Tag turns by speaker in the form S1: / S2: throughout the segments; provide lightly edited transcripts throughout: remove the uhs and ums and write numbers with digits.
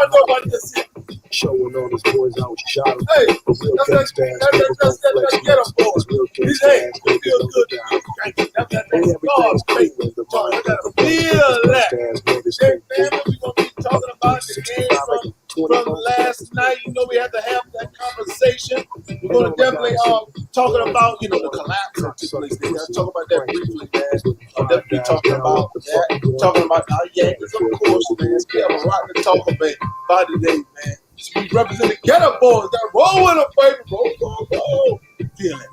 S1: y'all know about this here?
S2: Showing all his boys out shot.
S1: Hey, that's Getto boys. These hey, we feel good. That's God's faith. I gotta feel that. Hey, family, we gonna be talking about the game from last night. You know, we had to have that conversation. We're gonna definitely talking about the collapse of took place. They gotta talk about that briefly, man. I'll definitely talking about that. Talking about our Yankees, of course, man. We have a lot to talk about today, man. We represent the Getto boys that roll with them, baby. Roll. Feel it.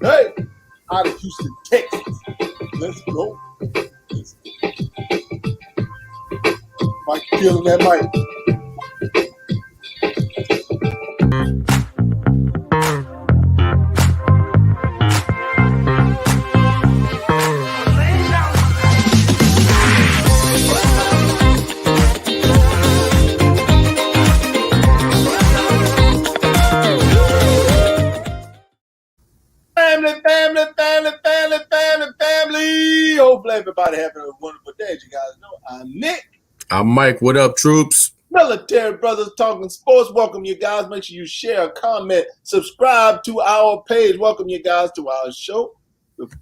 S1: Hey, out of Houston, Texas. Let's go. Mike feeling that mic. Family. Hopefully everybody having a wonderful day. As you guys know, I'm Nick.
S3: I'm Mike. What up, troops?
S1: Military Brothers Talking Sports. Welcome you guys. Make sure you share, comment, subscribe to our page. Welcome you guys to our show.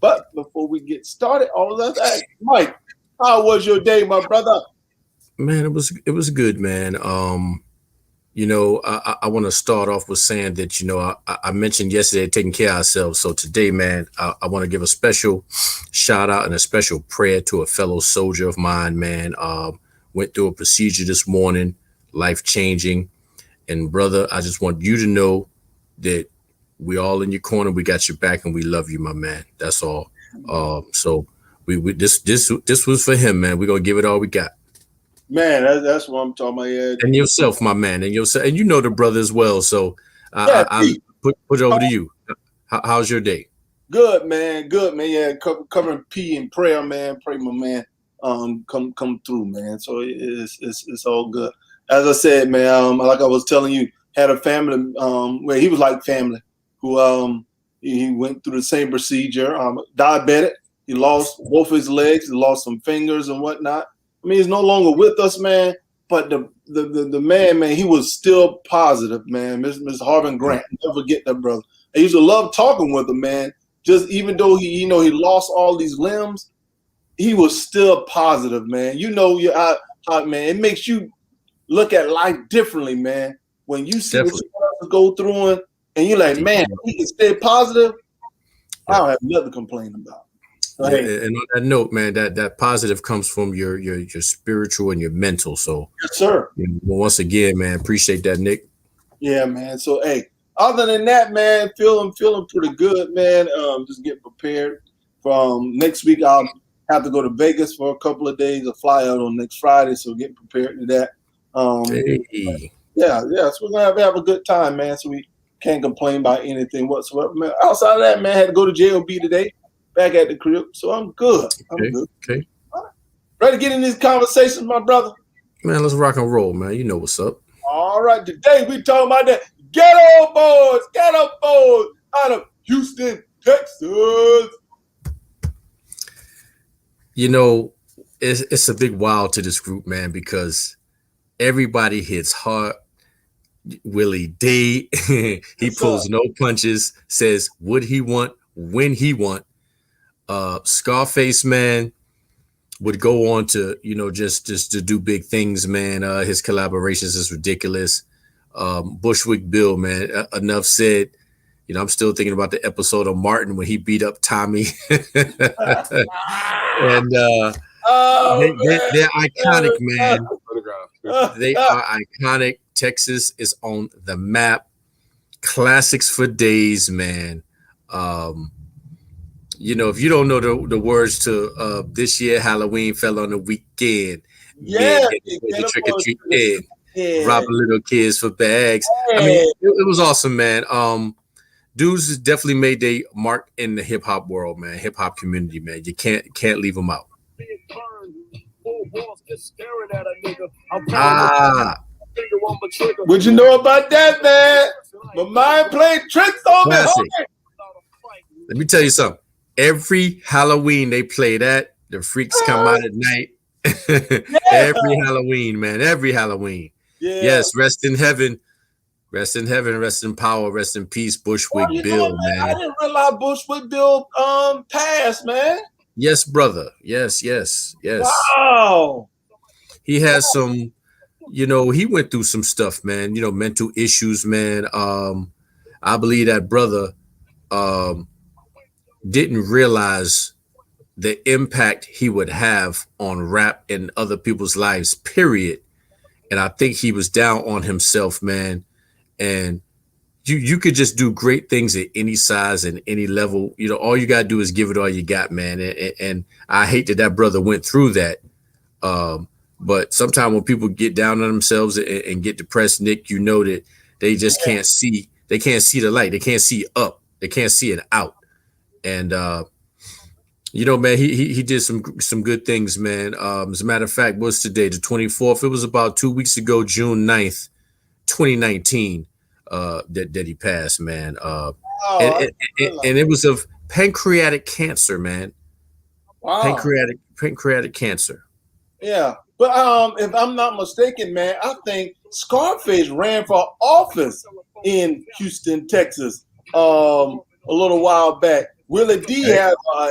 S1: But before we get started, all of us, hey, Mike, how was your day, my brother?
S3: Man, it was good, man. I want to start off with saying that, I mentioned yesterday taking care of ourselves. So today, man, I want to give a special shout out and a special prayer to a fellow soldier of mine, man. Went through a procedure this morning, life-changing. And brother, I just want you to know that we all in your corner. We got your back and we love you, my man. That's all. So this was for him, man. We're going to give it all we got.
S1: Man, that's what I'm talking about. Yeah.
S3: And yourself, my man, and yourself, and you know the brother as well. So I put it over to you. How's your day?
S1: Good, man. Yeah, covering P in prayer, man. Pray, my man. Come through, man. So it's all good. As I said, man, like I was telling you, had a family where he was like family who he went through the same procedure. Diabetic. He lost both his legs. He lost some fingers and whatnot. I mean, he's no longer with us, man. But the man, he was still positive, man. Mr. Harvin Grant, never forget that brother. I used to love talking with him, man. Just even though he lost all these limbs, he was still positive, man. Man, it makes you look at life differently, man. When you see what you go through it, and you're like, man, he can stay positive. I don't have nothing to complain about.
S3: And on that note, man, that positive comes from your spiritual and your mental. So
S1: yes, sir.
S3: Once again, man, appreciate that, Nick.
S1: Yeah, man. So hey, other than that, man, feeling pretty good, man. Just getting prepared. From next week, I'll have to go to Vegas for a couple of days. A fly out on next Friday, so getting prepared to that. Yeah. So we're gonna have a good time, man. So we can't complain about anything whatsoever, man. Outside of that, man, I had to go to JOB today. Back at the crib, so I'm good. I'm good.
S3: Okay.
S1: Right. Ready to get in these conversations, my brother?
S3: Man, let's rock and roll, man. You know what's up.
S1: All right. Today we talking about that Getto boys out of Houston, Texas.
S3: It's a big wow to this group, man, because everybody hits hard. Willie D, he pulls no punches, says what he want, when he want. Scarface, man, would go on to, just to do big things, man. His collaborations is ridiculous. Bushwick Bill, man, enough said. I'm still thinking about the episode of Martin when he beat up Tommy. And they're iconic, man. They are iconic. Texas is on the map. Classics for days, man. If you don't know the words to this year, Halloween fell on the weekend.
S1: Yeah,
S3: trick or treat robbing little kids for bags. I mean, it was awesome, man. Dudes definitely made their mark in the hip hop world, man. Hip hop community, man. You can't leave them out.
S1: What you know about that, man? My mind played tricks on me.
S3: Let me tell you something. Every Halloween they play that. The freaks come out at night.
S1: Yeah,
S3: Every Halloween, man. Every Halloween.
S1: yeah.
S3: Yes, rest in heaven. Rest in heaven, rest in power, rest in peace,
S1: Well,
S3: Bushwick
S1: you know,
S3: Bill,
S1: man, I
S3: man.
S1: didn't realize Bushwick Bill passed, man.
S3: Yes, brother. Yes, yes, yes.
S1: Wow.
S3: He has some, he went through some stuff, man. Mental issues, man. I believe that brother um didn't realize the impact he would have on rap and other people's lives, period. And I think he was down on himself, man. And you could just do great things at any size and any level. All you gotta do is give it all you got, man. And I hate that brother went through that. But sometimes when people get down on themselves and get depressed, Nick, that they just can't see. They can't see the light. They can't see up. They can't see it out. And man, he did some good things, man. As a matter of fact, what's today? The 24th. It was about 2 weeks ago, June 9th, 2019. That he passed, man. And,
S1: Oh,
S3: and, and it was of pancreatic cancer, man.
S1: wow.
S3: Pancreatic cancer.
S1: Yeah. But if I'm not mistaken, man, I think Scarface ran for office in Houston, Texas, a little while back. Willie D
S3: Okay.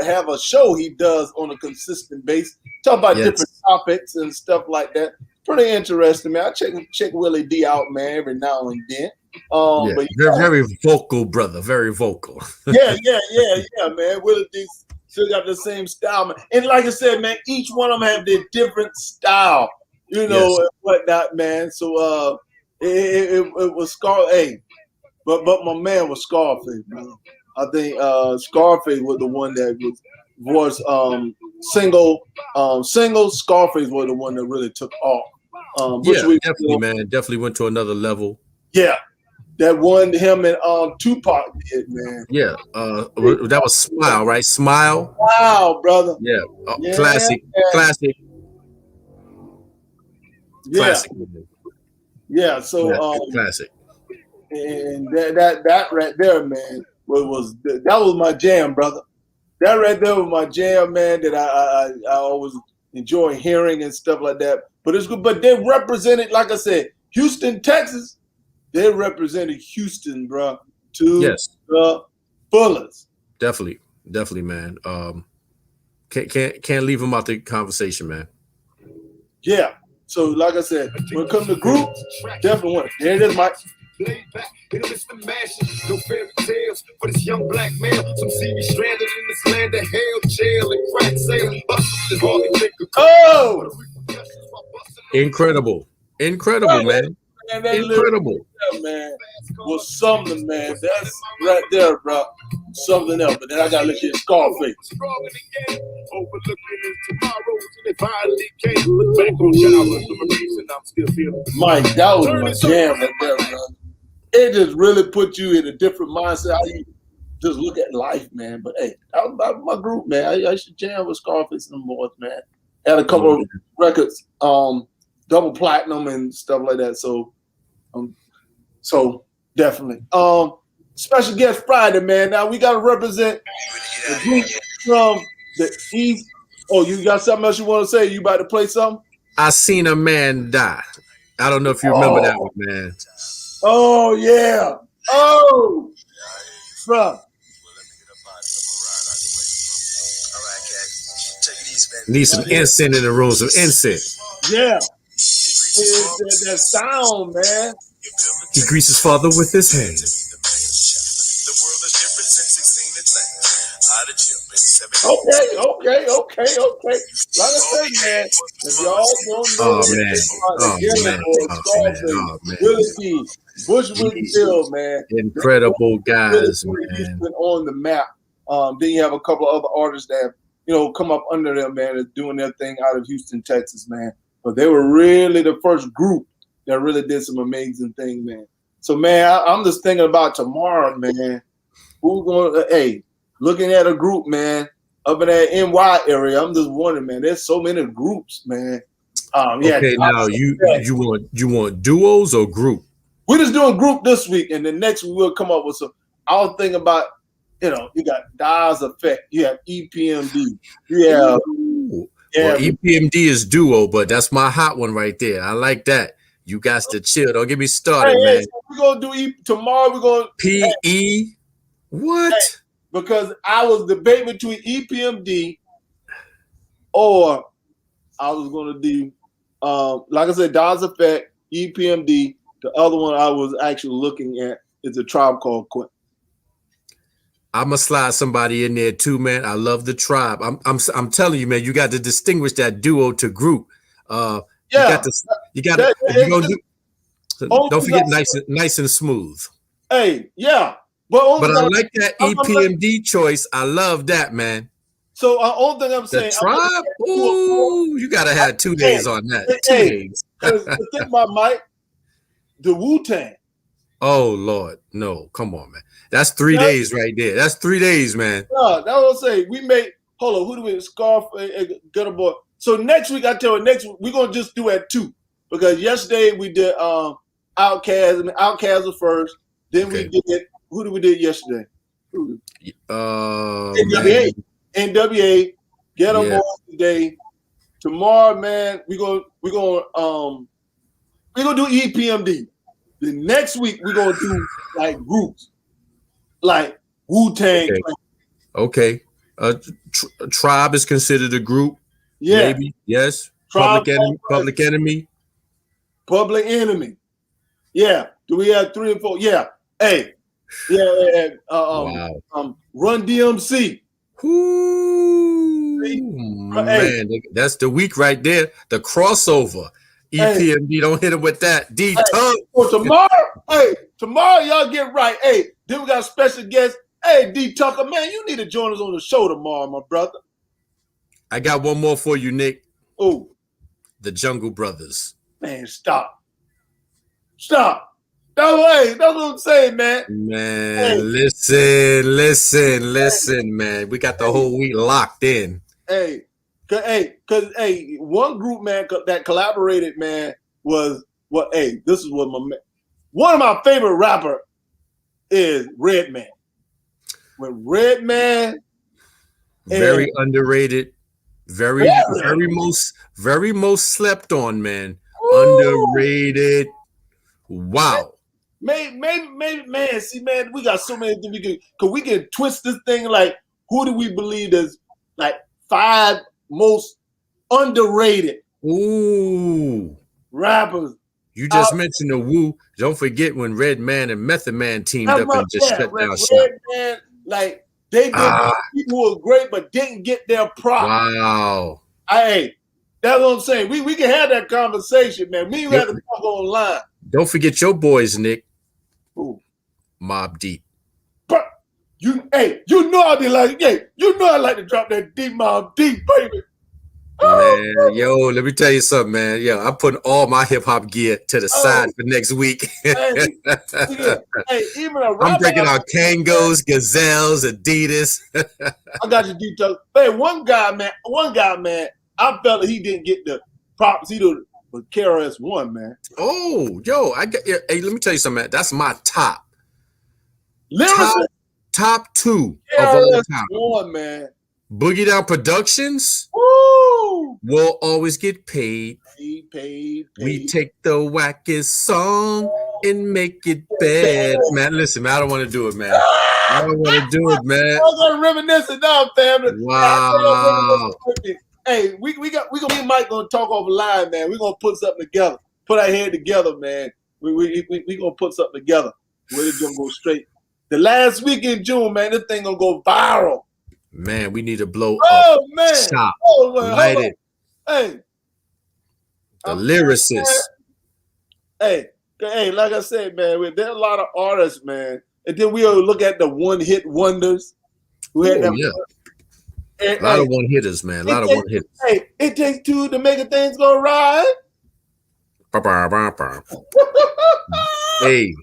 S1: have a show he does on a consistent basis, talk about
S3: Yes.
S1: different topics and stuff like that. Pretty interesting, man. I check Willie D out, man, every now and then.
S3: Yeah,
S1: But
S3: very, very vocal, brother. Very vocal.
S1: yeah, man. Willie D still got the same style, man. And like I said, man, each one of them have their different style,
S3: Yes.
S1: and whatnot, man. So it was Scar. Hey, but my man was Scarface, man. I think Scarface was the one that was single. Scarface was the one that really took off.
S3: Definitely, man. Definitely went to another level.
S1: Yeah, that one him and Tupac did, man.
S3: Yeah. That was Smile, right? Smile.
S1: Wow, brother.
S3: Yeah.
S1: Yeah,
S3: Classic.
S1: man.
S3: Classic.
S1: Yeah.
S3: Classic.
S1: Yeah. So
S3: classic.
S1: and that right there, man, that was my jam, brother. That right there was my jam, man. That I always enjoy hearing and stuff like that. But it's good. But they represented, like I said, Houston, Texas. They represented Houston, bro, to the fullest.
S3: Definitely, man. Can't leave them out the conversation, man.
S1: Yeah. So, like I said, when it comes to groups, definitely one. There it is, Mike.
S4: Laid back in the midst of mashes, no fairy tales for this young black male. Some see me stranded in this land of hell, jail and crack sale. Bustin' hardly think of
S1: Oh,
S3: incredible, man.
S1: Man, that
S3: Incredible,
S1: man, was something, man. That's right there, bro. Something else. But then I gotta look at Scarface. Mike, that was my jam right there, bro. It just really put you in a different mindset. How you just look at life, man. But hey, that was my group, man. I should jam with Scarface and the boys, man. Had a couple of records, double platinum and stuff like that. So definitely. Special guest Friday, man. Now we gotta represent the group from the East. Oh, you got something else you want to say? You about to play something?
S3: I seen a man die. I don't know if you remember that one, man.
S1: Oh yeah. Oh, bro.
S3: Need some incense in the room. Some incense.
S1: Yeah. That sound, man.
S3: He greets his father with his hand.
S1: Okay. Like I said, man, if y'all don't know Willie D, Bushwick Bill, man.
S3: Incredible guys,
S1: really
S3: man.
S1: on the map. Then you have a couple of other artists that have, come up under them, man, that's doing their thing out of Houston, Texas, man. But they were really the first group that really did some amazing things, man. So, man, I'm just thinking about tomorrow, man. Who's going looking at a group, man, up in that NY area. I'm just wondering, man, there's so many groups, man.
S3: Okay, now you want duos or group?
S1: We're just doing group this week, and then next week we'll come up with some. I was thinking about, you got Dies Effect, you have EPMD, you have
S3: Well,
S1: Yeah,
S3: EPMD is duo, but that's my hot one right there. I like that. You got to chill. Don't get me started, man.
S1: so we're gonna do tomorrow. We're gonna
S3: PE. What?
S1: because I was debating between EPMD or I was gonna do like I said, Dawes Effect, EPMD. The other one I was actually looking at is a Tribe Called Quest.
S3: I'm gonna slide somebody in there too, man. I love the Tribe. I'm telling you, man. You got to distinguish that duo to group.
S1: Yeah,
S3: you got to. If you're gonna do, don't forget nice and smooth.
S1: Hey, yeah,
S3: but I like that EPMD choice. I love that, man.
S1: So only thing I'm saying,
S3: the Tribe. Ooh, you gotta have 2 days on that. 2 days.
S1: The thing about Mike, the Wu-Tang.
S3: Oh Lord, no! Come on, man. That's 3 days right there. That's 3 days, man.
S1: No, that's what I'm saying. We made. Hold on, who do we? Scarf, Getto Boy. So next week, I tell you, next week we're gonna just do at 2 because yesterday we did Outkast. And Outkast was first. Then we did. Who did we did yesterday? NWA. NWA. Getto Boy today. Tomorrow, man, we're gonna do EPMD. The next week we're gonna do like groups, like Wu-Tang.
S3: Okay. Tribe is considered a group.
S1: Yeah.
S3: Maybe. Yes. Public Enemy. Public Enemy.
S1: Yeah. Do we have 3 and 4? Yeah. Hey. Yeah. Run DMC.
S3: Ooh, man, that's the week right there. The crossover. EPMD, don't hit him with that. D-Tongue.
S1: For tomorrow, y'all get right. Hey, then we got a special guest. Hey, D Tucker, man, you need to join us on the show tomorrow, my brother.
S3: I got one more for you, Nick.
S1: Oh,
S3: the Jungle Brothers.
S1: Man, stop. That's what I'm saying, man.
S3: Man, listen, man. We got the whole week locked in.
S1: Cause one group, man, that collaborated, man, was what? Hey, this is what one of my favorite rapper is Redman. When Redman,
S3: very underrated, very most slept on, man. Ooh. Underrated. Wow.
S1: Maybe, man. See, man, we got so many things we can twist this thing. Like, who do we believe is like 5 most underrated rappers?
S3: You just mentioned the Wu. Don't forget when Redman and Method Man teamed up and just shut down shop.
S1: Redman, like they did people who were great but didn't get their props.
S3: Wow.
S1: Hey, that's what I'm saying. We can have that conversation, man. We have to talk online.
S3: Don't forget your boys, Nick.
S1: Ooh.
S3: Mobb Deep.
S1: But you know I be like, you know I like to drop that deep Mobb Deep, baby.
S3: Man, yo, let me tell you something, man. Yo, I'm putting all my hip hop gear to the side for next week.
S1: Even
S3: I'm breaking out Kangos, Gazelles, Adidas.
S1: I got your details. Hey, one guy, man, I felt that he didn't get the props. He did with KRS-One, man.
S3: Oh, yo, hey, let me tell you something, man. That's my top. Top 2 of all time.
S1: One, man.
S3: Boogie Down Productions.
S1: Woo!
S3: Will always get paid.
S1: Paid.
S3: We take the wackest song and make it bad. Man, listen, man, I don't want to do it, man. I don't want to do it, man.
S1: I'm gonna reminisce it now, family.
S3: Wow.
S1: Hey, we me and Mike gonna talk over line, man. We're gonna put something together. Put our head together, man. We gonna put something together. We're gonna go straight. The last week in June, man, this thing gonna go viral.
S3: Man, we need to blow up.
S1: Man.
S3: Stop.
S1: Light it. Hey.
S3: The lyricist.
S1: Hey, like I said, man, there are a lot of artists, man. And then we'll look at the one-hit wonders.
S3: A lot of one-hitters, man. A lot of one-hitters.
S1: Hey, it takes 2 to make things go right.
S3: Hey.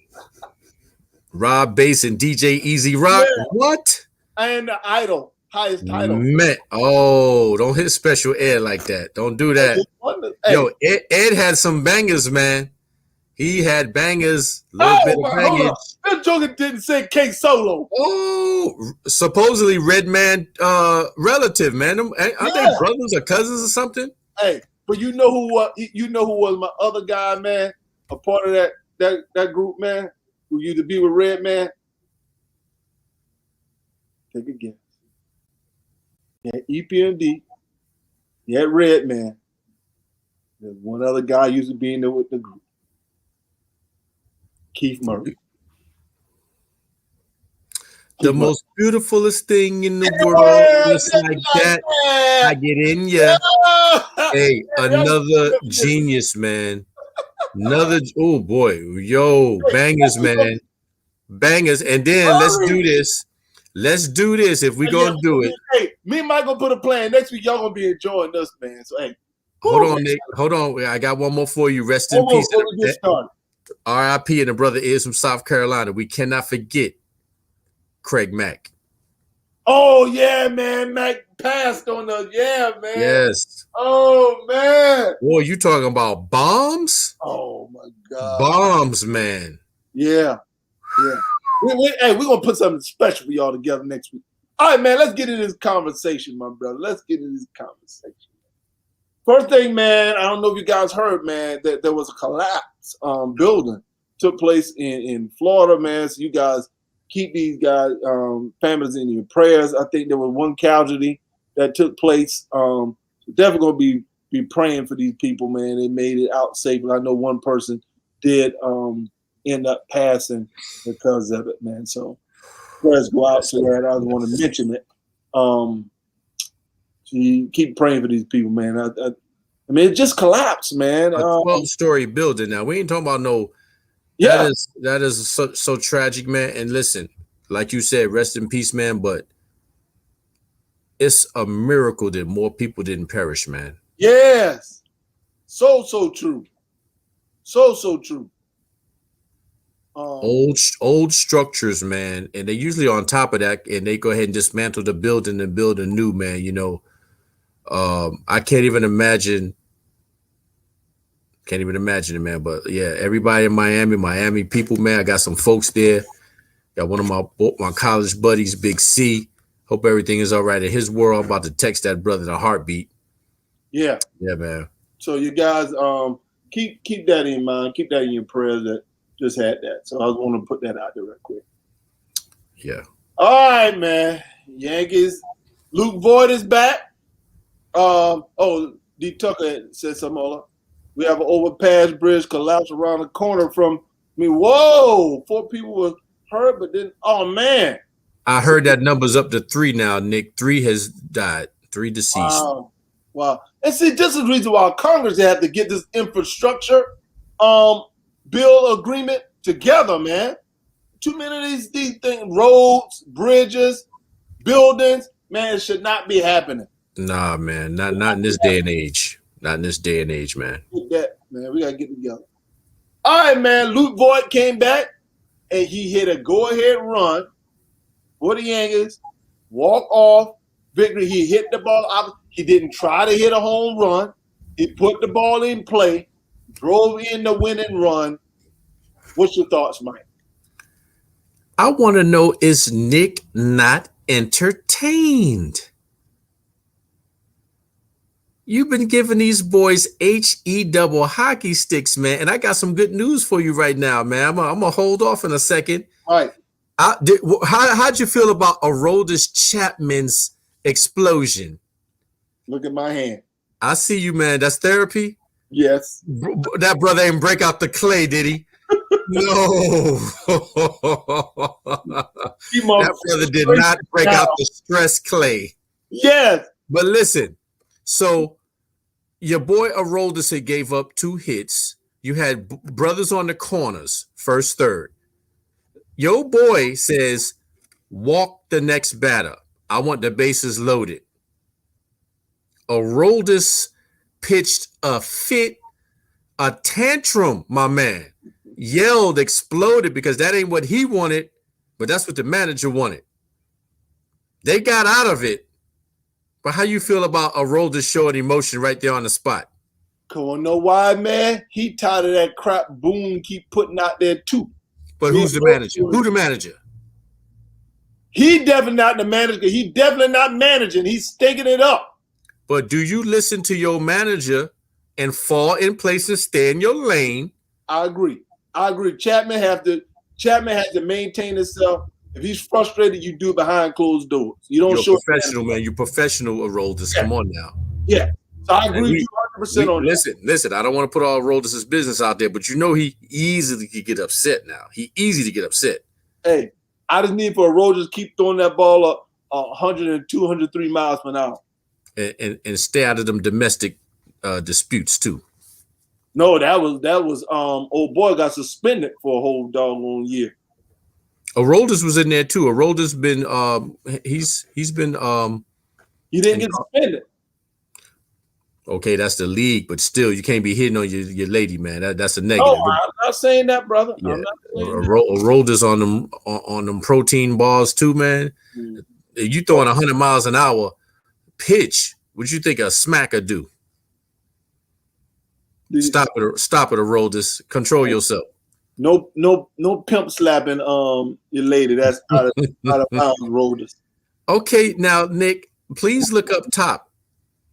S3: Rob Bass and DJ Easy Rock. Yeah. What?
S1: And the Idol. Highest title.
S3: Man, don't hit special ed like that. Don't do that. Yo, Ed had some bangers, man. He had bangers, a little bit of
S1: hold
S3: bangage.
S1: up. That Joker didn't say K Solo.
S3: Oh, supposedly Redman relative, man. Aren't they brothers or cousins or something?
S1: Hey, but you know who was my other guy, man? A part of that group, man, who used to be with Redman? Take a guess. Yeah, EPMD. Yeah, Redman. There's one other guy used to be in there with the group. Keith Murray.
S3: The most beautifulest thing in the world is like that. I get in ya. Hey, another genius, man. Oh boy, yo, bangers, man. Bangers. And then let's do this. Let's do this if we're gonna do it.
S1: Hey, me and Mike gonna put a plan. Next week, y'all gonna be enjoying this, man. So hey.
S3: Hold on, Nick. Hold on. I got one more for you. Rest in peace. R.I.P. and the brother is from South Carolina. We cannot forget Craig Mack.
S1: Oh yeah, man. Mack passed on us. Yeah, man.
S3: Yes.
S1: Oh man.
S3: Boy, you talking about bombs?
S1: Oh my God.
S3: Bombs, man.
S1: Yeah. Yeah. Hey, we're gonna put something special for y'all together next week. All right, man. Let's get into this conversation, my brother. Let's get into this conversation. First thing, man, I don't know if you guys heard, man, that there was a collapse building took place in Florida, man. So you guys keep these guys, families in your prayers. I think there was one casualty that took place. Definitely gonna be praying for these people, man. They made it out safely. I know one person did end up passing because of it, man. So prayers go out to that. I just want to mention it. You keep praying for these people, man. I mean, it just collapsed, man.
S3: A 12-story building. Now we ain't talking about no.
S1: Yeah,
S3: that is so tragic, man. And listen, like you said, rest in peace, man. But it's a miracle that more people didn't perish, man.
S1: Yes, so true, so true.
S3: Old structures, man, and they usually on top of that, and they go ahead and dismantle the building and build a new, man. You know. I can't even imagine it, man. But yeah, everybody in Miami people, man. I got some folks there. Got one of my college buddies, Big C. Hope everything is all right in his world. I'm about to text that brother the heartbeat.
S1: Yeah,
S3: man.
S1: So you guys, keep that in mind. Keep that in your prayers. That just had that. So I was want to put that out there real quick.
S3: Yeah.
S1: All right, man. Yankees. Luke Voigt is back. D. Tucker said something. Hold on. We have an overpass bridge collapse around the corner from me. Whoa! 4 people were hurt, but then, oh man!
S3: I heard that number's up to 3 now, Nick. 3 has died. 3 deceased.
S1: Wow! And see, this is the reason why Congress had to get this infrastructure bill agreement together, man. Too many of these things, roads, bridges, buildings, man, it should not be happening.
S3: Nah, man, not in this day and age. Not in this day and age, man.
S1: Get that, man. We gotta get together. All right, man. Luke Voigt came back and he hit a go-ahead run for the Yankees. Walk off victory. He hit the ball out. He didn't try to hit a home run. He put the ball in play, drove in the winning run. What's your thoughts, Mike?
S3: I want to know, is Nick not entertained? You've been giving these boys HE double hockey sticks, man. And I got some good news for you right now, man. I'm going to hold off in a second.
S1: All right.
S3: How'd you feel about Aroldis Chapman's explosion?
S1: Look at my hand.
S3: I see you, man. That's therapy?
S1: Yes.
S3: That brother ain't break out the clay, did he? No. That brother did not break out the stress clay.
S1: Yes.
S3: But listen, so your boy Aroldis had gave up 2 hits. You had brothers on the corners, first, third. Your boy says, walk the next batter. I want the bases loaded. Aroldis pitched a fit, a tantrum, my man. Yelled, exploded, because that ain't what he wanted, but that's what the manager wanted. They got out of it. But how you feel about Aroldis showing emotion right there on the spot?
S1: Come on, know why, man? He tired of that crap Boone keep putting out there too.
S3: But who's the manager? Who the manager?
S1: He definitely not the manager. He definitely not managing. He's stinking it up.
S3: But do you listen to your manager and fall in place and stay in your lane?
S1: I agree. Chapman has to maintain himself. If he's frustrated, you do it behind closed doors. You don't
S3: You're
S1: show
S3: professional, man. You're professional, Aroldis. Come on now.
S1: Yeah. So I agree with you 100% on
S3: that. Listen, I don't want to put all Aroldis' business out there, but you know he easily could get upset now. He easy to get upset.
S1: Hey, I just need for Aroldis keep throwing that ball up 102, 103 miles per hour.
S3: And stay out of them domestic disputes too.
S1: No, that was old boy got suspended for a whole doggone year.
S3: Aroldis was in there too. Aroldis been he's been
S1: he didn't get suspended.
S3: Okay, that's the league, but still, you can't be hitting on your lady, man. That's a negative.
S1: No, I'm not saying that, brother.
S3: Yeah.
S1: I'm not saying
S3: Aroldis on them protein balls too, man. Mm. You throwing 100 miles an hour pitch. What you think a smacker do? Stop it, Aroldis. Control yourself.
S1: No pimp slapping your lady. That's out of bounds, Aroldis.
S3: Okay, now Nick, please look up top.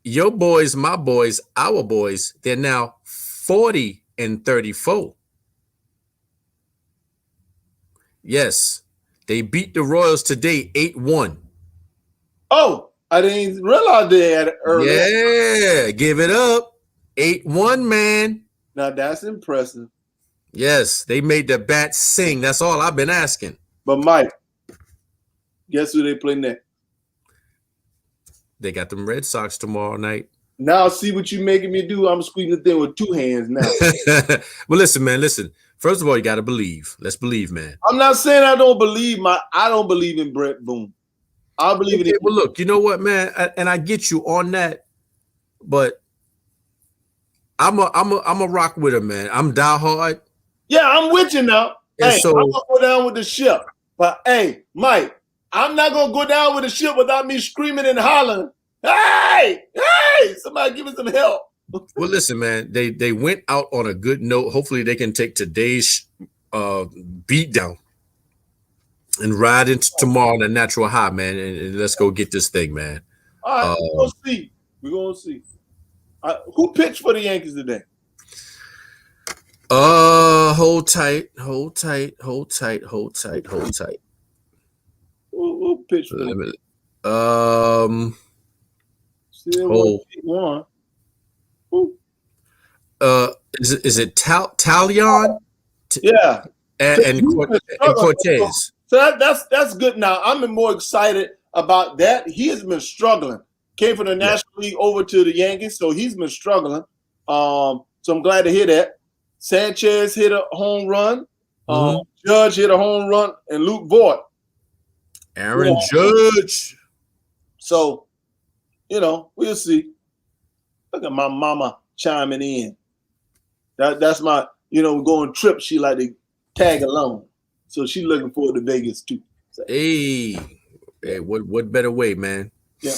S3: Your boys, my boys, our boys, they're now 40-34. Yes, they beat the Royals today 8-1.
S1: Oh, I didn't realize they had it earlier.
S3: Yeah, give it up. 8-1, man.
S1: Now that's impressive.
S3: Yes, they made the bats sing. That's all I've been asking.
S1: But Mike, guess who they play next?
S3: They got them Red Sox tomorrow night.
S1: Now see what you making me do. I'm squeezing the thing with two hands now.
S3: Well, listen, man. Listen. First of all, you got to believe. Let's believe, man.
S1: I'm not saying I don't believe in Brett Boone. I believe in it.
S3: Well, look, you know what, man, and I get you on that, but I'm a rock with him, man. I'm diehard.
S1: Yeah, I'm with you now.
S3: And
S1: hey,
S3: so,
S1: I'm gonna go down with the ship. But hey, Mike, I'm not gonna go down with the ship without me screaming and hollering. Hey, somebody give me some help.
S3: Well, listen, man, they went out on a good note. Hopefully they can take today's beat down and ride into tomorrow on a natural high, man. And let's go get this thing, man.
S1: All right, we're gonna see. Who pitched for the Yankees today?
S3: Hold tight. Who pitched for them?
S1: One.
S3: Is it Talion?
S1: Yeah.
S3: And Cortez.
S1: So that's good. Now I'm more excited about that. He has been struggling. Came from the National League over to the Yankees, so he's been struggling. So I'm glad to hear that. Sanchez hit a home run. Judge hit a home run, and Luke Voigt.
S3: Aaron Judge.
S1: So, we'll see. Look at my mama chiming in. That's my, going trip. She like to tag along. So she's looking forward to Vegas too. So,
S3: hey, what better way, man?
S1: Yeah.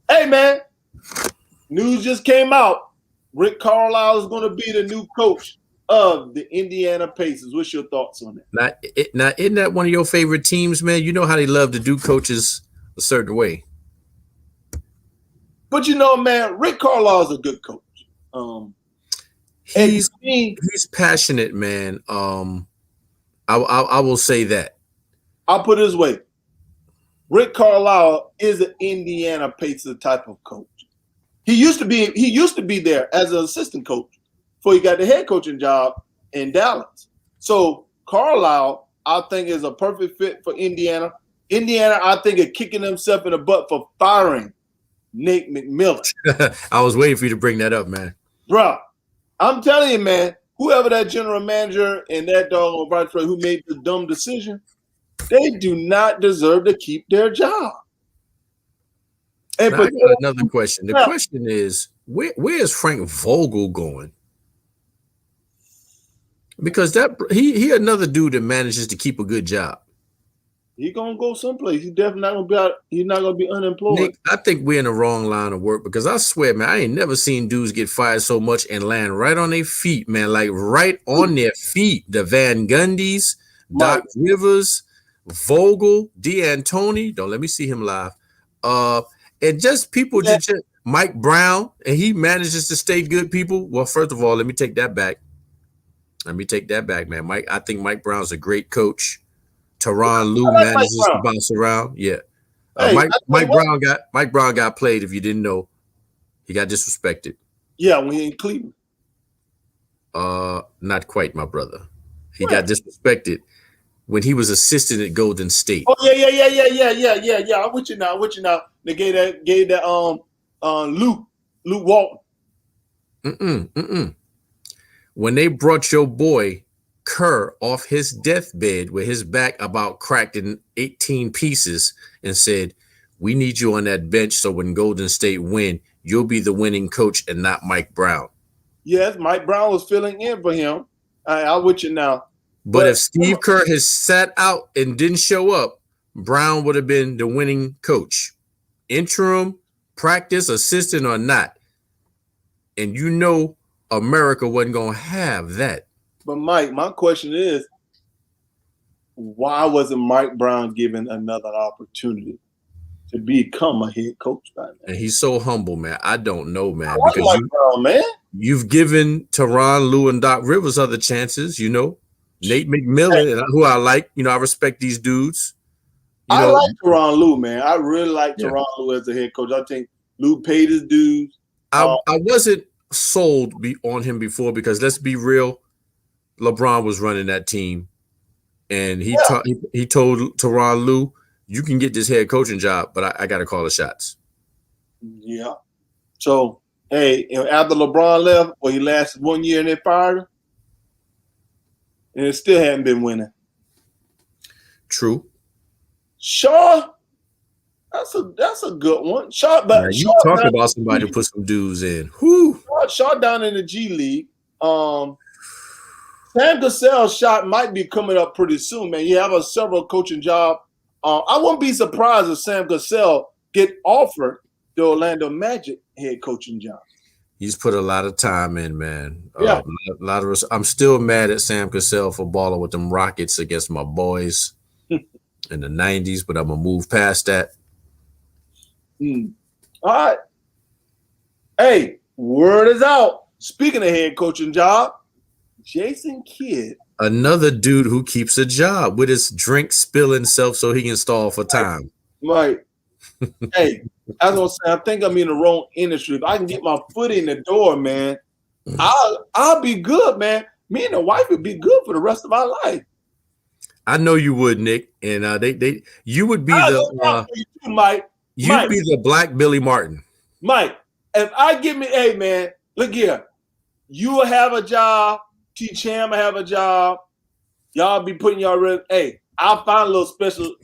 S1: Hey, man. News just came out. Rick Carlisle is going to be the new coach of the Indiana Pacers. What's your thoughts on that?
S3: Now, isn't that one of your favorite teams, man? You know how they love to do coaches a certain way.
S1: But man, Rick Carlisle is a good coach.
S3: He's passionate, man. I will say that.
S1: I'll put it this way. Rick Carlisle is an Indiana Pacers type of coach. He used to be there as an assistant coach before he got the head coaching job in Dallas. So Carlisle, I think, is a perfect fit for Indiana. Indiana, I think, is kicking himself in the butt for firing Nate McMillan.
S3: I was waiting for you to bring that up, man.
S1: Bro, I'm telling you, man, whoever that general manager and that doggone vice president who made the dumb decision, they do not deserve to keep their job. And
S3: now, I got another question. The question is, where is Frank Vogel going? Because he another dude that manages to keep a good job.
S1: He gonna go someplace. He's definitely not gonna be out. He's not gonna be unemployed.
S3: Nick, I think we're in the wrong line of work because I swear, man, I ain't never seen dudes get fired so much and land right on their feet, man. Like right on their feet. The Van Gundys, Doc Rivers, Vogel, D'Antoni. Don't let me see him live. And just people just Mike Brown, and he manages to stay good people. Well, first of all, let me take that back. Man. I think Mike Brown's a great coach. Tyronn Lue manages to bounce around. Yeah. Mike Brown got played. If you didn't know, he got disrespected.
S1: Yeah, when he in Cleveland.
S3: Not quite, my brother. He got disrespected when he was assistant at Golden State.
S1: Oh yeah. I'm with you now. They gave that Luke Walton.
S3: When they brought your boy Kerr off his deathbed with his back about cracked in 18 pieces and said, we need you on that bench so when Golden State win, you'll be the winning coach and not Mike Brown.
S1: Yes, Mike Brown was filling in for him. I'm with you now.
S3: But if Steve Kerr has sat out and didn't show up, Brown would have been the winning coach. Interim, practice, assistant or not. And you know America wasn't going to have that.
S1: But Mike, my question is, why wasn't Mike Brown given another opportunity to become a head coach by now?
S3: And he's so humble, man. I don't know, man.
S1: Because Mike Brown, man.
S3: You've given Tyronn Lue and Doc Rivers other chances, you know. Nate McMillan, who I like, you know, I respect these dudes.
S1: I like Tyronn Lue, man. I really like Tyronn Lue as a head coach. I think Lue paid his dues.
S3: I wasn't sold on him before because let's be real, LeBron was running that team, and he told Tyronn Lue, "You can get this head coaching job, but I got to call the shots."
S1: Yeah. So, hey, after LeBron left, he lasted 1 year and they fired him, and it still hadn't been winning.
S3: True.
S1: Shaw, that's a good one. Shaw, but
S3: now, you talk about somebody to put some dudes in. Whoo.
S1: Shaw down in the G League. Sam Cassell's shot might be coming up pretty soon, man. You have several coaching job. I wouldn't be surprised if Sam Cassell get offered the Orlando Magic head coaching job.
S3: He's put a lot of time in, man.
S1: Yeah.
S3: A lot of. I'm still mad at Sam Cassell for balling with them Rockets against my boys in the 90s, but I'm going to move past that.
S1: All right. Hey, word is out. Speaking of head coaching job, Jason Kidd.
S3: Another dude who keeps a job with his drink spilling self so he can stall for time.
S1: Right. Hey, I was gonna say, I think I'm in the wrong industry. If I can get my foot in the door, man, I'll be good, man. Me and the wife would be good for the rest of our life.
S3: I know you would, Nick, and you would be
S1: Mike.
S3: You'd be the Black Billy Martin.
S1: Mike, if I give me, hey man, look here, you will have a job. T. Cham will have a job. Y'all be putting y'all. Hey, I'll find a little special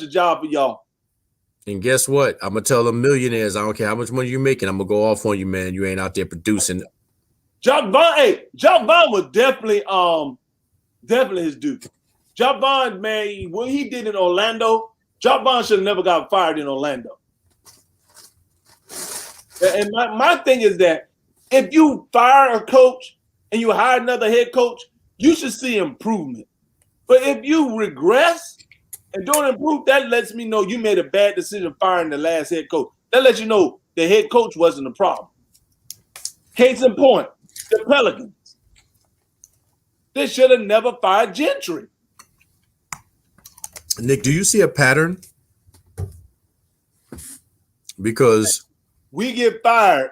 S1: job for y'all.
S3: And guess what? I'm gonna tell them millionaires. I don't care how much money you're making. I'm gonna go off on you, man. You ain't out there producing.
S1: Jock Vaughn was definitely his due. Jock Vaughn, man, what he did in Orlando, Jock Vaughn should have never got fired in Orlando. And my thing is that if you fire a coach and you hire another head coach, you should see improvement. But if you regress and don't improve, that lets me know you made a bad decision firing the last head coach. That lets you know the head coach wasn't the problem. Case in point, the Pelicans. They should have never fired Gentry.
S3: Nick, do you see a pattern? Because
S1: we get fired,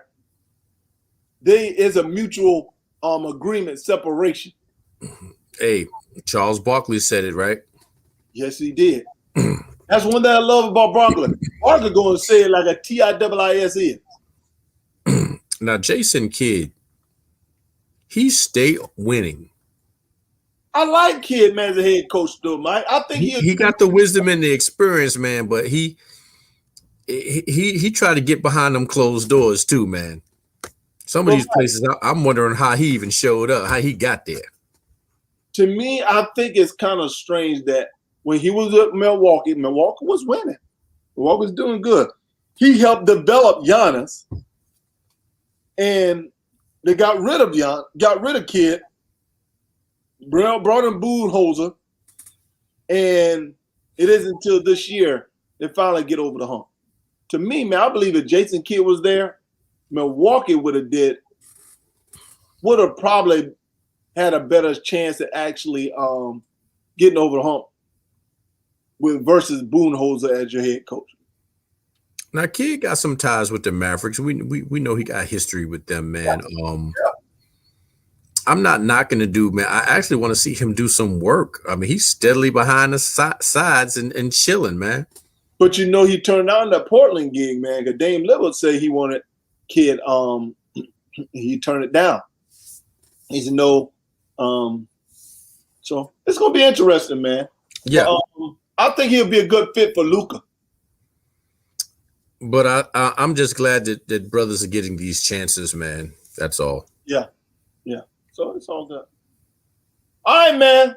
S1: there is a mutual agreement separation.
S3: Hey, Charles Barkley said it, right?
S1: Yes, he did. That's one thing I love about Barkley. Barkley going to say it like a TISS is.
S3: Now, Jason Kidd, he stay winning.
S1: I like Kidd, man, as a head coach, though, Mike. I think
S3: he got the wisdom and the experience, man, but he tried to get behind them closed doors too, man. Some of these places, I'm wondering how he even showed up, how he got there.
S1: To me, I think it's kind of strange that when he was at Milwaukee, Milwaukee was winning. Milwaukee was doing good. He helped develop Giannis, and they got rid of Kid, brought in Budenholzer, and it isn't until this year they finally get over the hump. To me, man, I believe if Jason Kidd was there, Milwaukee would have probably had a better chance at actually getting over the hump versus Budenholzer as your head coach.
S3: Now, Kid got some ties with the Mavericks. We know he got history with them, man. I'm not knocking the dude, man. I actually want to see him do some work. I mean, he's steadily behind the sides and chilling, man.
S1: But you know, he turned down that Portland gig, man. Because Dame Lillard said he wanted Kid. He turned it down. He said no. So it's gonna be interesting, man.
S3: Yeah,
S1: but, I think he'll be a good fit for Luka.
S3: But I'm just glad that brothers are getting these chances, man. That's all.
S1: Yeah. So it's all good. All right, man.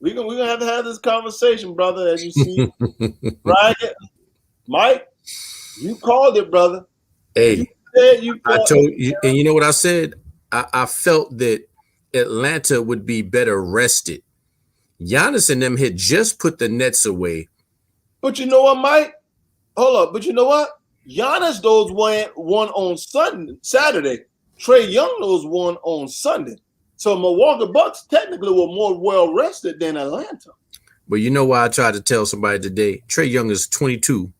S1: We're gonna have to have this conversation, brother. As you see, right? Mike, you called it, brother.
S3: Hey,
S1: I
S3: told you, and you know what I said? I felt that Atlanta would be better rested. Giannis and them had just put the Nets away.
S1: But you know what, Mike? Hold up. But you know what? Giannis those won on Saturday. Trae Young those won on Sunday. So Milwaukee Bucks technically were more well rested than Atlanta.
S3: But you know why I tried to tell somebody today? Trae Young is 22.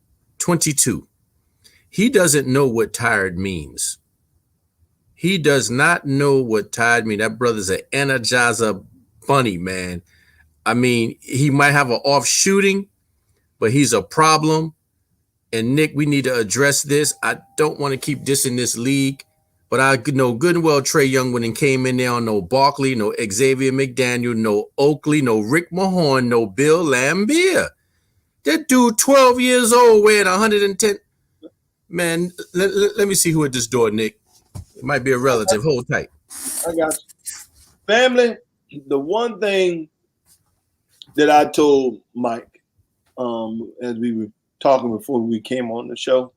S3: He doesn't know what tired means. He does not know what tired means. That brother's an energizer bunny, man. I mean, he might have an off shooting, but he's a problem. And Nick, we need to address this. I don't want to keep dissing this league, but I know good and well Trae Young when he came in there on no Barkley, no Xavier McDaniel, no Oakley, no Rick Mahorn, no Bill Laimbeer. That dude, 12 years old, weighing 110. Man, let me see who at this door, Nick. It might be a relative. Hold tight.
S1: I got you. Family, the one thing that I told Mike as we were talking before we came on the show,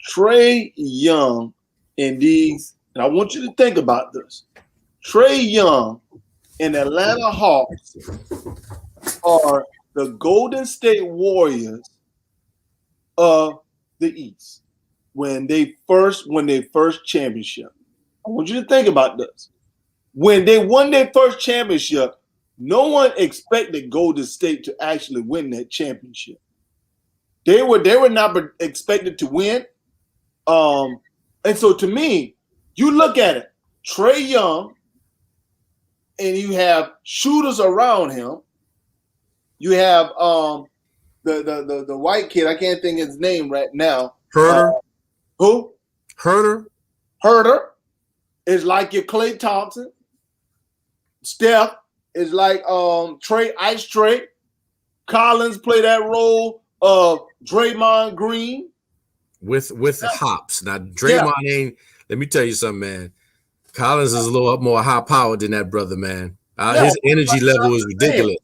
S1: Trae Young and I want you to think about this. Trae Young and Atlanta Hawks are the Golden State Warriors of the East when they first won their first championship. I want you to think about this. When they won their first championship, no one expected Golden State to actually win that championship. They were not expected to win. And so to me, you look at it, Trae Young, and you have shooters around him. You have the white kid, I can't think of his name right now.
S3: Herder.
S1: Who?
S3: Herder
S1: is like your Klay Thompson. Steph is like Ice Trae. Collins play that role of Draymond Green.
S3: With hops. Now, Draymond ain't, let me tell you something, man. Collins is a little more high powered than that brother, man. His energy level is ridiculous.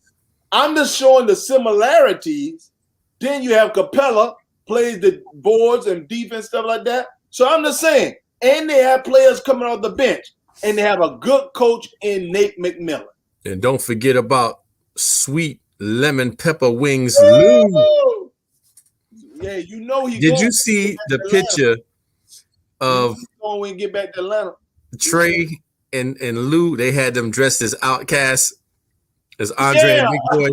S1: I'm just showing the similarities. Then you have Capella plays the boards and defense, stuff like that. So I'm just saying, and they have players coming off the bench, and they have a good coach in Nate McMillan.
S3: And don't forget about sweet lemon pepper wings Lou.
S1: Yeah, you know he.
S3: Did you see the picture of
S1: when we get back to Atlanta?
S3: Trae and Lou? They had them dressed as outcasts, as Andre and Big Boy.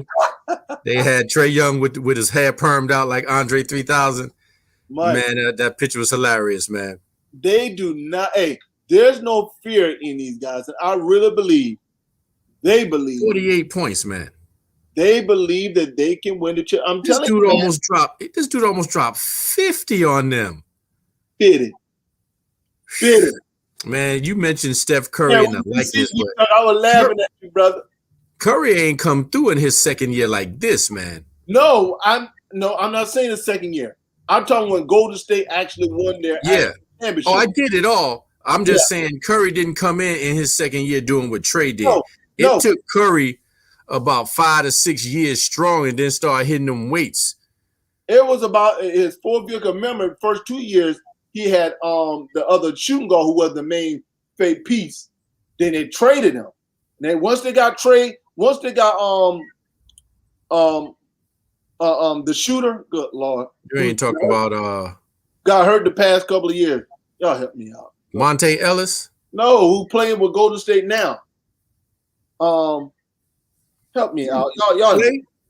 S3: They had Trae Young with his hair permed out like Andre 3000. Man, that picture was hilarious, man.
S1: They do not. Hey, there's no fear in these guys, and I really believe they believe
S3: 48 points, man.
S1: They believe that they can win the championship.
S3: This dude almost dropped 50 on them.
S1: 50.
S3: Man, you mentioned Steph Curry, and I like this, but
S1: I was laughing at you, brother.
S3: Curry ain't come through in his second year like this, man.
S1: No, I'm not saying the second year. I'm talking when Golden State actually won their championship.
S3: Oh, I get it all. I'm just saying Curry didn't come in his second year doing what Trae did. It took Curry about 5 to 6 years strong and then start hitting them weights.
S1: It was about his fourth year. Remember, first 2 years he had the other shooting guard who was the main fake piece. Then they traded him. And then once they got the shooter, good Lord.
S3: You ain't talking about
S1: got hurt the past couple of years. Y'all help me out.
S3: Monte Ellis?
S1: No, who playing with Golden State now? Help me out. Y'all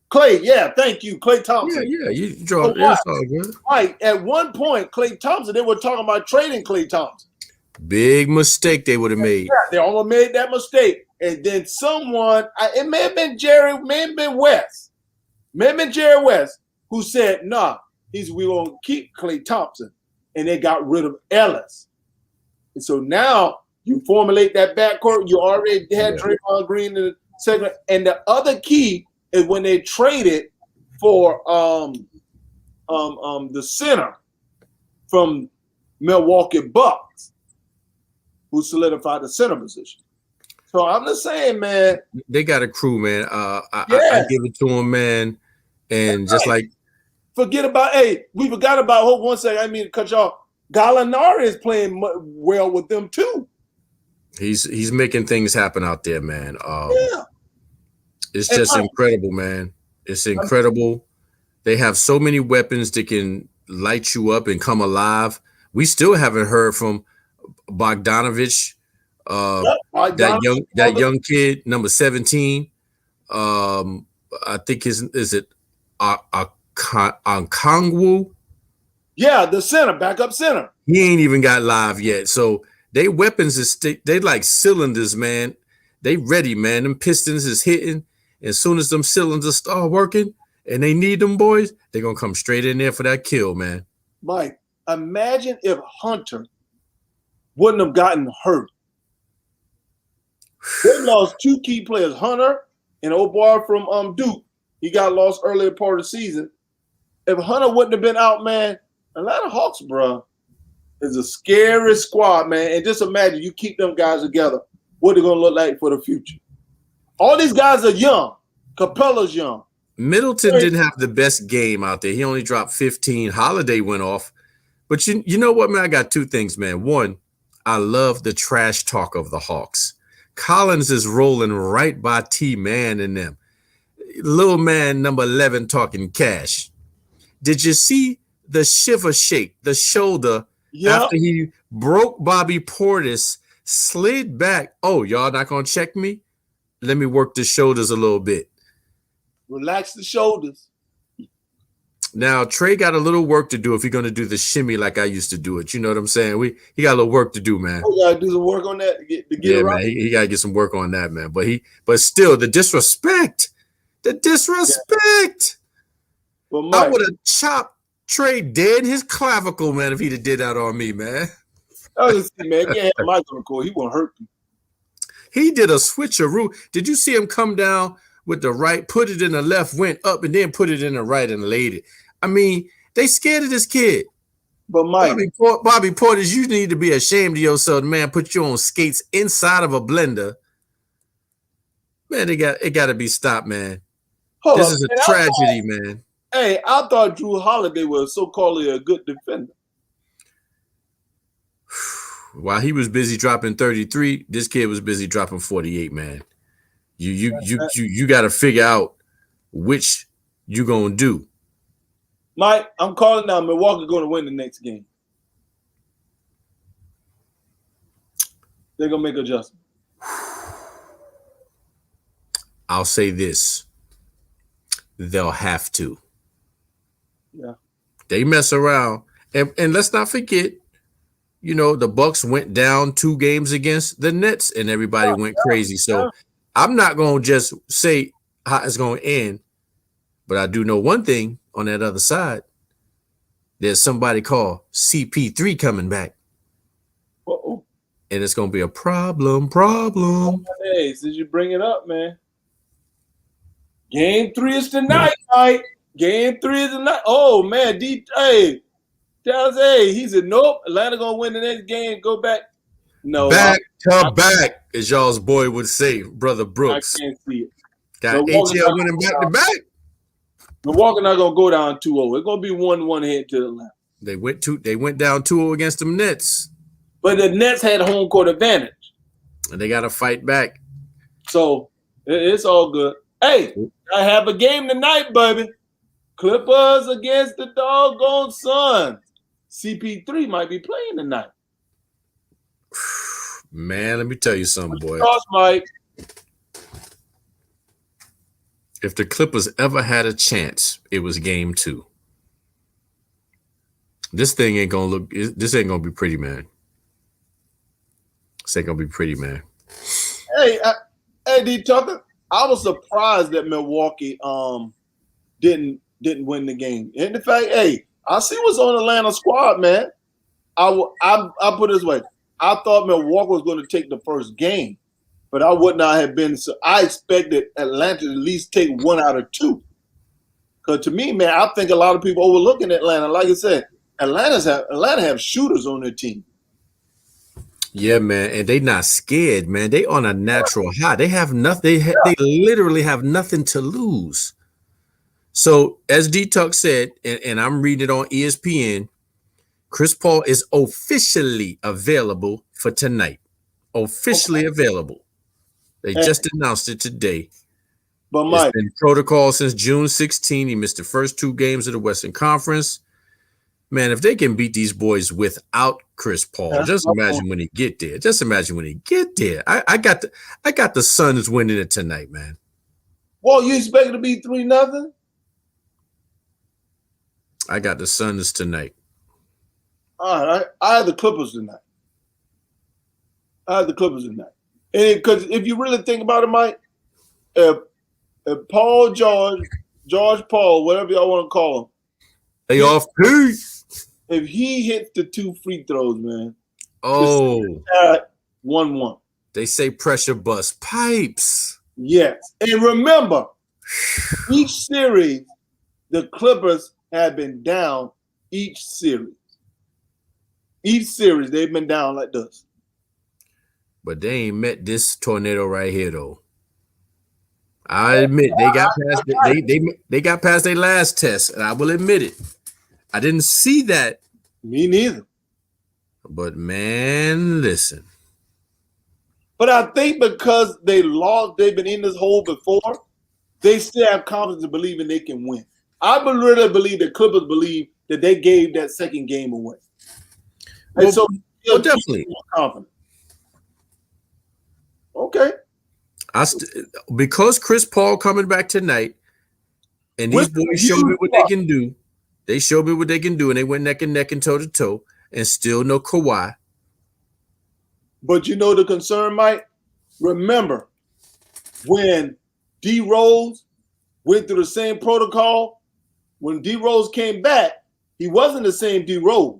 S1: Clay, yeah, thank you. Clay Thompson.
S3: Yeah, you draw that's all good.
S1: Right. At one point, Clay Thompson, they were talking about trading Clay Thompson.
S3: Big mistake they would have made.
S1: Yeah, they almost made that mistake. And then someone, it may have been Jerry, may have been West. May have been Jerry West, who said, nah, we gonna keep Clay Thompson. And they got rid of Ellis. And so now you formulate that backcourt. You already had Draymond Green in the second. And the other key is when they traded for the center from Milwaukee Bucks, who solidified the center position. So I'm just saying, man.
S3: They got a crew, man. I give it to them, man. And just like
S1: we forgot about hold one second. I mean to cut you off. Gallinari is playing well with them too.
S3: He's making things happen out there, man. It's just incredible, man. It's incredible. They have so many weapons that can light you up and come alive. We still haven't heard from Bogdanovich, that young kid, number 17. I think is it Onkangwu? Yeah, the center, backup center. He ain't even got live yet. So they weapons they like cylinders, man. They ready, man. Them pistons is hitting. As soon as them cylinders start working and they need them boys, they're gonna come straight in there for that kill, man.
S1: Mike, imagine if Hunter wouldn't have gotten hurt. They lost two key players, Hunter and old boy from Duke. He got lost earlier part of the season. If Hunter wouldn't have been out, man, Atlanta Hawks, bro, is a scary squad, man. And just imagine you keep them guys together, what they're going to look like for the future. All these guys are young. Capella's young.
S3: Middleton didn't have the best game out there. He only dropped 15. Holiday went off. But you know what, man? I got two things, man. One, I love the trash talk of the Hawks. Collins is rolling right by T-Man and them. Little man number 11 talking cash. Did you see the shiver shake, the shoulder after he broke Bobby Portis, slid back? Oh, y'all not going to check me? Let me work the shoulders a little bit.
S1: Relax the shoulders.
S3: Now, Trey got a little work to do if you're going to do the shimmy like I used to do it. You know what I'm saying? He got a little work to do, man.
S1: We got to do some work on that to get it right.
S3: Man, he got to get some work on that, man. But still, the disrespect. The disrespect.
S1: Well, Mike,
S3: I would have chopped Trey dead his clavicle, man, if he'd have did that on me, man.
S1: I was saying, man, if you had Mike on the court, he won't hurt you.
S3: He did a switcheroo. Did you see him come down with the right, put it in the left, went up, and then put it in the right and laid it? I mean, they scared of this kid.
S1: But Mike,
S3: Bobby Portis, you need to be ashamed of yourself, man. Put you on skates inside of a blender. Man, it got to be stopped, man. This is a tragedy, man.
S1: Hey, I thought Drew Holiday was so-called a good defender.
S3: While he was busy dropping 33, this kid was busy dropping 48, man. You got to figure out which you gonna do.
S1: Mike, I'm calling now. Milwaukee going to win the next game. They're gonna make adjustments.
S3: I'll say this. They'll have to.
S1: Yeah.
S3: They mess around. And let's not forget, you know, the Bucks went down 2 games against the Nets and everybody went crazy. So I'm not going to just say how it's going to end, but I do know one thing on that other side. There's somebody called CP3 coming back.
S1: Uh-oh.
S3: And it's going to be a problem.
S1: Hey, since you bring it up, man. Game 3 is tonight, Mike. Game 3 is tonight. Oh, man. Dallas, he said, nope. Atlanta going to win the next game. Go back. No.
S3: Back to back, as y'all's boy would say, Brother Brooks.
S1: I can't see it.
S3: Got
S1: Milwaukee
S3: ATL winning back to back.
S1: Milwaukee not gonna go down 2-0. It's gonna be 1-1 head to Atlanta.
S3: They went down 2-0 against them Nets.
S1: But the Nets had home court advantage.
S3: And they gotta fight back.
S1: So it's all good. Hey, I have a game tonight, baby. Clippers against the doggone Suns. CP3 might be playing tonight.
S3: Man, let me tell you something, boy.
S1: Mike.
S3: If the Clippers ever had a chance, it was game 2. This thing ain't gonna look. This ain't gonna be pretty, man. This ain't gonna be pretty, man.
S1: Hey, D Tucker. I was surprised that Milwaukee didn't win the game. And the fact, hey, I see what's on Atlanta squad, man. I put it this way. I thought Milwaukee was going to take the first game, but I would not have been. So I expected Atlanta to at least take 1 out of 2. Because to me, man, I think a lot of people overlooking Atlanta. Like I said, Atlanta have shooters on their team.
S3: Yeah, man, and they not scared, man. They on a natural high. They have nothing. They literally have nothing to lose. So, as D-Tuck said, and I'm reading it on ESPN, Chris Paul is officially available for tonight. Officially available. They just announced it today.
S1: But Mike,
S3: it's been protocol since June 16. He missed the first 2 games of the Western Conference. Man, if they can beat these boys without Chris Paul, just imagine when he get there. Just imagine when he get there. I got the Suns winning it tonight, man.
S1: Well, you expect it to be 3-0?
S3: I got the Suns tonight.
S1: All right, I had the Clippers tonight. And because if you really think about it, Mike, if Paul George Paul, whatever y'all want to call him,
S3: they off peace.
S1: If he hits the 2 free throws, man.
S3: Oh,
S1: 1-1.
S3: They say pressure bust pipes.
S1: Yes. And remember, each series, the Clippers have been down each series. Each series, they've been down like this.
S3: But they ain't met this tornado right here, though. I admit they got past they got past their last test, and I will admit it. I didn't see that.
S1: Me neither.
S3: But man, listen.
S1: But I think because they lost, they've been in this hole before, they still have confidence in believing they can win. I really believe the Clippers believe that they gave that second game away. And so
S3: definitely
S1: confident. Okay.
S3: Because Chris Paul coming back tonight, and these boys showed me what they can do. They showed me what they can do, and they went neck and neck and toe to toe, and still no Kawhi.
S1: But you know the concern, Mike? Remember, when D Rose went through the same protocol, when D Rose came back, he wasn't the same D Rose.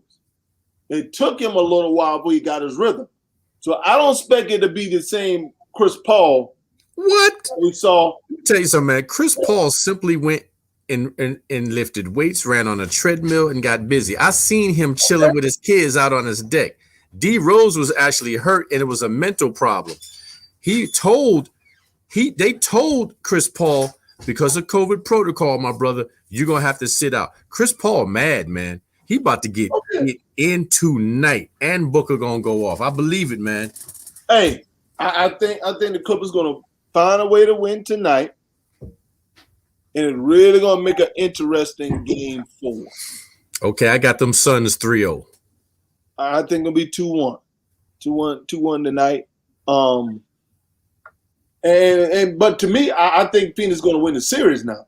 S1: It took him a little while before he got his rhythm. So I don't expect it to be the same Chris Paul.
S3: What?
S1: We saw.
S3: Let me tell you something, man. Chris Paul simply went and lifted weights, ran on a treadmill, and got busy. I seen him chilling with his kids out on his deck. D Rose was actually hurt, and it was a mental problem. They told Chris Paul, because of COVID protocol, my brother, you're gonna have to sit out. Chris Paul mad, man. He about to get it in tonight, and Booker gonna go off. I believe it, man.
S1: Hey, I think the Clippers gonna find a way to win tonight, and it's really gonna make an interesting game 4.
S3: Okay, I got them Suns 3-0.
S1: I think it'll be 2-1. 2-1 tonight. But to me, I think Phoenix is going to win the series now.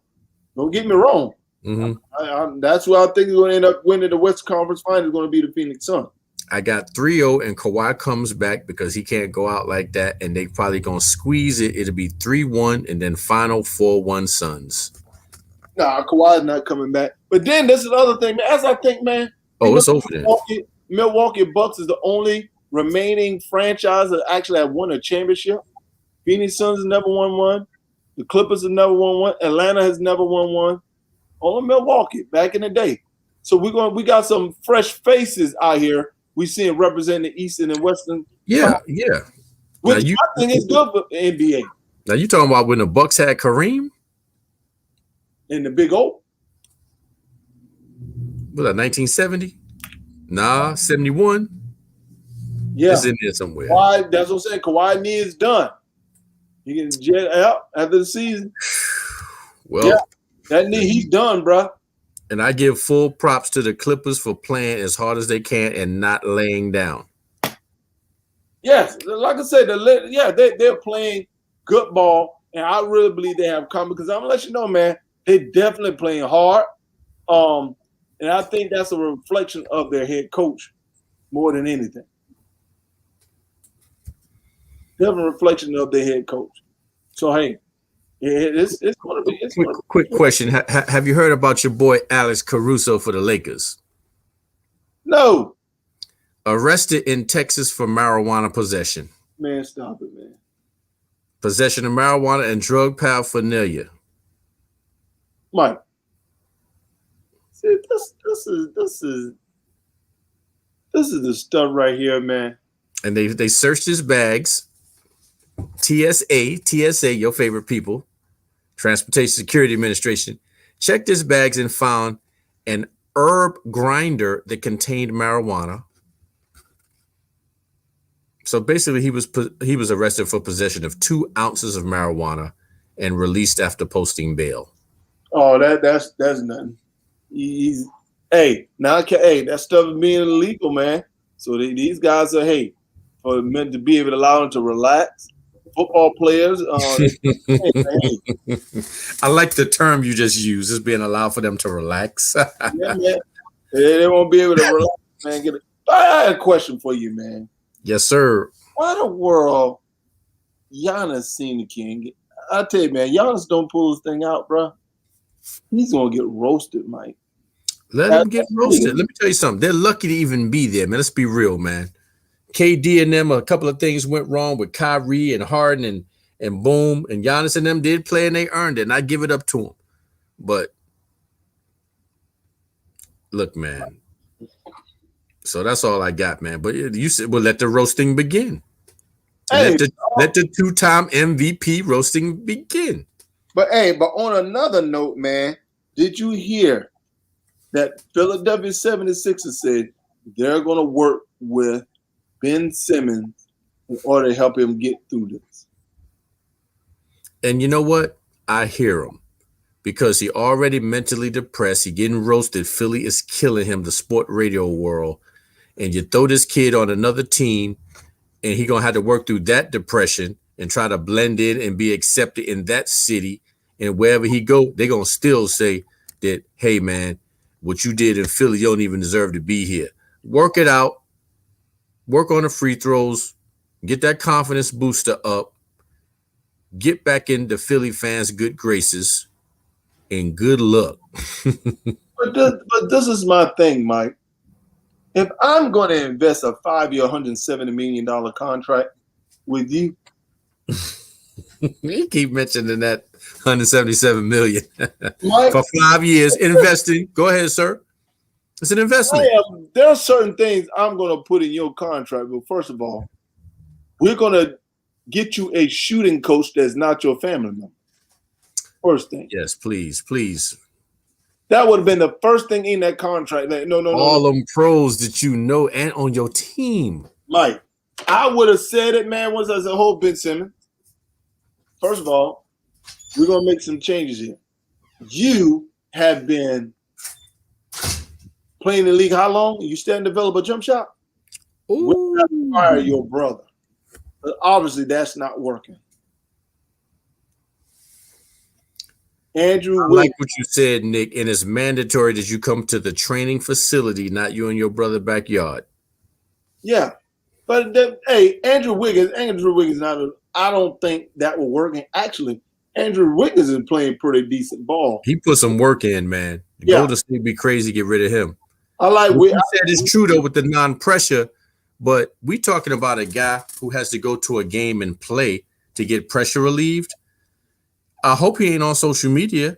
S1: Don't get me wrong.
S3: Mm-hmm.
S1: That's what I think is going to end up winning the West Conference Final is going to be the Phoenix Suns.
S3: I got 3-0, and Kawhi comes back because he can't go out like that, and they probably going to squeeze it. It'll be 3-1, and then final 4-1 Suns.
S1: Nah, Kawhi's not coming back. But then this is the other thing, man. As I think, man.
S3: It's over then.
S1: Milwaukee Bucks is the only remaining franchise that actually have won a championship. Phoenix Suns has never won one. The Clippers have never won one. Atlanta has never won one. Only Milwaukee back in the day. So we got some fresh faces out here. We see them representing the Eastern and Western.
S3: Yeah.
S1: Which I think is good for the NBA.
S3: Now you talking about when the Bucks had Kareem?
S1: In the Big O.
S3: Was that 1970? Nah, 71.
S1: Yeah.
S3: It's in there somewhere.
S1: Kawhi, that's what I'm saying. Kawhi knee is done. He can jet out after the season.
S3: Well,
S1: yeah, that knee, he's done, bro.
S3: And I give full props to the Clippers for playing as hard as they can and not laying down.
S1: Yes, like I said, they're playing good ball, and I really believe they have come because I'm gonna let you know, man, they're definitely playing hard. And I think that's a reflection of their head coach more than anything. Definitely a reflection of their head coach. So hey, it's gonna be.
S3: Quick question: Have you heard about your boy Alex Caruso for the Lakers?
S1: No.
S3: Arrested in Texas for marijuana possession.
S1: Man, stop it, man.
S3: Possession of marijuana and drug paraphernalia.
S1: Mike. See, this is the stuff right here, man.
S3: And they searched his bags. TSA, your favorite people, Transportation Security Administration, checked his bags and found an herb grinder that contained marijuana. So basically, he was arrested for possession of 2 ounces of marijuana and released after posting bail.
S1: Oh, that's nothing. That stuff is being illegal, man. So these guys are for meant to be able to allow them to relax. Football players.
S3: I like the term you just used, as being allowed for them to relax.
S1: Yeah, man. They won't be able to relax, man. I had a question for you, man.
S3: Yes, sir.
S1: Why the world Giannis seen the king? I tell you, man, Giannis don't pull this thing out, bro. He's gonna get roasted, Mike.
S3: Let him get roasted. Let me tell you something. They're lucky to even be there, man. Let's be real, man. KD and them, a couple of things went wrong with Kyrie and Harden and boom, and Giannis and them did play and they earned it, and I give it up to them. But look, man. So that's all I got, man. But you said, well, let the roasting begin. Let the 2-time MVP roasting begin.
S1: But on another note, man, did you hear that Philadelphia 76ers said they're going to work with Ben Simmons in order to help him get through this?
S3: And you know what? I hear him because he already mentally depressed. He getting roasted. Philly is killing him, the sport radio world. And you throw this kid on another team and he going to have to work through that depression and try to blend in and be accepted in that city. And wherever he go, they're going to still say that, hey, man, what you did in Philly, you don't even deserve to be here. Work it out. Work on the free throws. Get that confidence booster up. Get back into Philly fans' good graces. And good luck.
S1: But this is my thing, Mike. If I'm going to invest a 5-year, $170 million contract with you.
S3: You keep mentioning that 177 million
S1: Mike,
S3: for 5 years investing. Go ahead, sir. It's an investment.
S1: There are certain things I'm going to put in your contract. But first of all, we're going to get you a shooting coach that's not your family member. First thing.
S3: Yes, please.
S1: That would have been the first thing in that contract. No.
S3: All them pros that you know and on your team.
S1: Mike, I would have said it, man, once I said, hold Ben Simmons. First of all, we're going to make some changes here. You have been playing in the league how long? You still develop a jump shot? We're going to fire your brother. But obviously, that's not working. Andrew,
S3: I like what you said, Nick, and it's mandatory that you come to the training facility, not you and your brother backyard.
S1: Yeah. But, Andrew Wiggins, I don't think that will work. And actually, Andrew Wiggins is playing pretty decent ball.
S3: He put some work in, man.
S1: Yeah.
S3: Golden State be crazy, get rid of him.
S1: I like
S3: what you said is true, though, with the non-pressure, but we talking about a guy who has to go to a game and play to get pressure relieved. I hope he ain't on social media.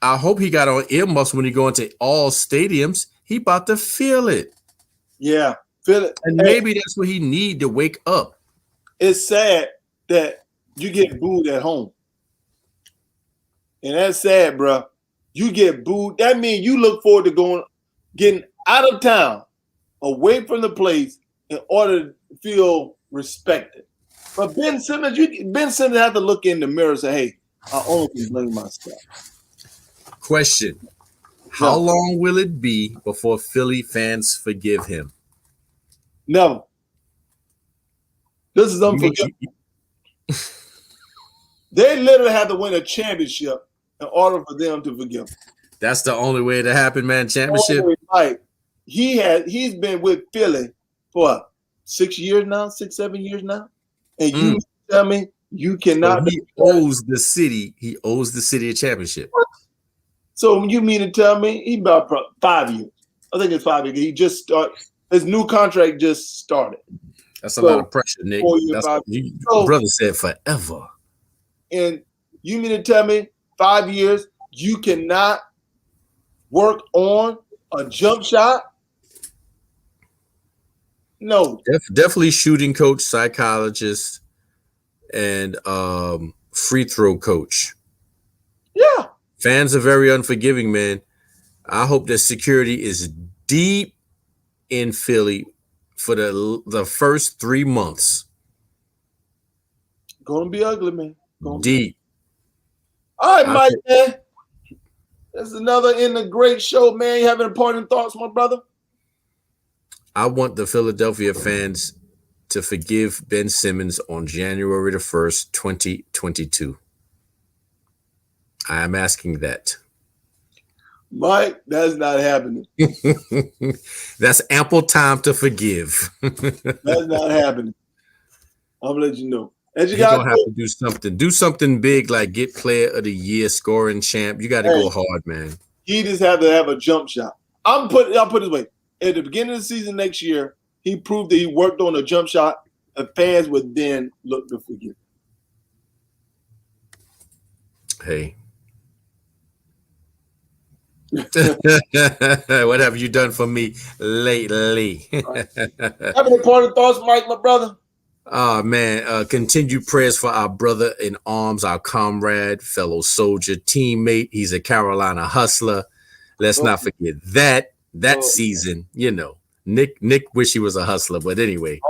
S3: I hope he got on earmuffs when he go into all stadiums. He about to feel it.
S1: Yeah, feel it.
S3: And maybe that's what he need to wake up.
S1: It's sad that you get booed at home. And that's sad, bro. You get booed. That means you look forward to getting out of town, away from the place, in order to feel respected. But Ben Simmons had to look in the mirror and say, hey, I only can blame myself.
S3: Question. How long will it be before Philly fans forgive him?
S1: Never. This is unforgivable. They literally had to win a championship in order for them to forgive him.
S3: That's the only way to happen, man. Championship.
S1: Like he's been with Philly for 6 years now, 6, 7 years now, and you tell me you cannot.
S3: So he owes the city. He owes the city a championship.
S1: What? So you mean to tell me he about 5 years? I think it's 5 years. He just started. His new contract just started.
S3: That's a lot of pressure, Nick. That's what brother said forever.
S1: And you mean to tell me 5 years you cannot work on a jump shot? No.
S3: Definitely shooting coach, psychologist, and free throw coach.
S1: Yeah.
S3: Fans are very unforgiving, man. I hope that security is deep in Philly for the first 3 months.
S1: Gonna be ugly, man.
S3: Deep.
S1: All right, Mike, man. That's another in the great show, man. You having important thoughts, my brother?
S3: I want the Philadelphia fans to forgive Ben Simmons on January the 1st, 2022. I am asking that.
S1: Mike, that's not happening.
S3: That's ample time to forgive.
S1: That's not happening. I'm gonna let you know.
S3: You're gonna have to do something. Do something big, like get player of the year, scoring champ. You got to go hard, man.
S1: He just had to have a jump shot. I'll put it this way. At the beginning of the season next year, he proved that he worked on a jump shot. The fans would then look to forgive.
S3: Hey. What have you done for me lately?
S1: Having important thoughts, Mike, my brother?
S3: Oh, man. Continued prayers for our brother in arms, our comrade, fellow soldier, teammate. He's a Carolina hustler. Let's not forget that season, Nick wish he was a hustler, but anyway.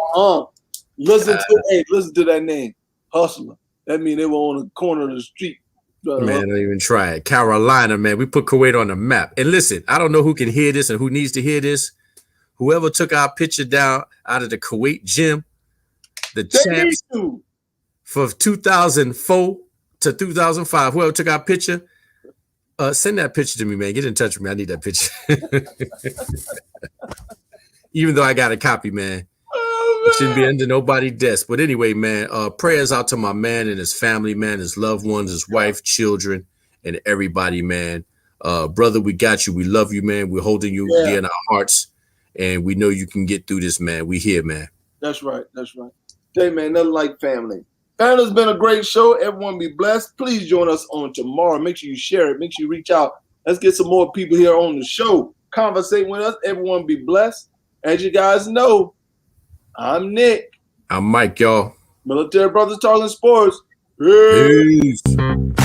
S1: Listen to that name, hustler. That means they were on the corner of the street.
S3: Man, don't even try it. Carolina, man. We put Kuwait on the map. And listen, I don't know who can hear this and who needs to hear this. Whoever took our picture down out of the Kuwait gym, the champs for 2004 to 2005, whoever took our picture, send that picture to me, man. Get in touch with me. I need that picture. Even though I got a copy, man. It shouldn't be under nobody's desk. But anyway, man, prayers out to my man and his family, man, his loved ones, his wife, children, and everybody, man. Brother, we got you. We love you, man. We're holding you dear in our hearts. And we know you can get through this, man. We here, man.
S1: That's right. That's right. Hey, man, nothing like family. Family has been a great show. Everyone be blessed. Please join us on tomorrow. Make sure you share it. Make sure you reach out. Let's get some more people here on the show. Conversate with us. Everyone be blessed. As you guys know, I'm Nick.
S3: I'm Mike, y'all.
S1: Military Brothers Talking Sports. Peace.
S3: Peace.